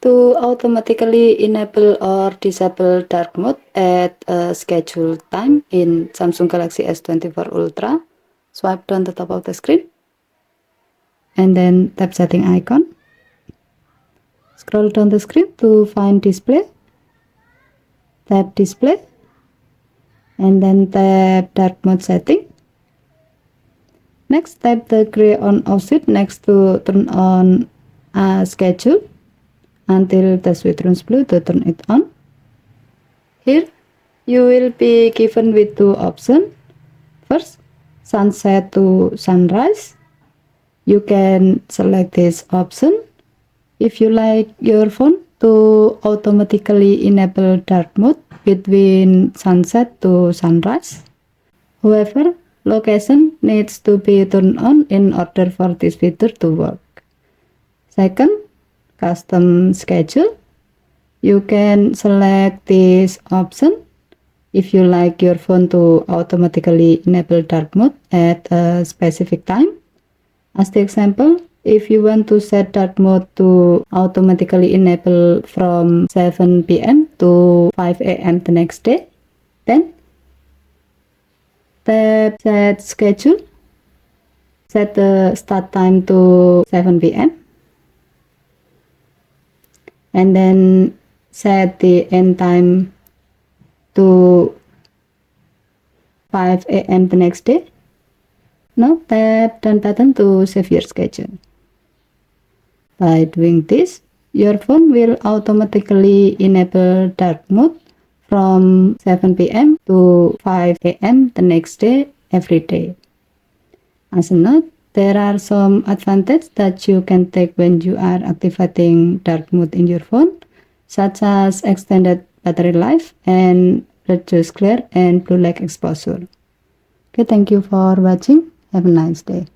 to automatically enable or disable dark mode at a scheduled time in Samsung Galaxy S24 Ultra, swipe down the top of the screen and then tap setting icon. Scroll down the screen to find display, tap display and then tap dark mode setting. Next, tap the gray on off switch next to turn on schedule until the switch turns blue to turn it on. Here you will be given with two options. First, sunset to sunrise. You can select this option if you like your phone to automatically enable dark mode between sunset to sunrise. However, location needs to be turned on in order for this feature to work. Second, custom schedule. You can select this option if you like your phone to automatically enable dark mode at a specific time. As the example, if you want to set dark mode to automatically enable from 7 p.m. to 5 a.m. the next day, then tap set schedule, set the start time to 7 p.m. and then set the end time to 5 a.m. the next day. Now tap done button to save your schedule. By doing this, your phone will automatically enable dark mode from 7 p.m. to 5 a.m. the next day every day. As a note, there are some advantages that you can take when you are activating dark mode in your phone, such as extended battery life and reduced glare and blue light exposure. Okay, thank you for watching. Have a nice day.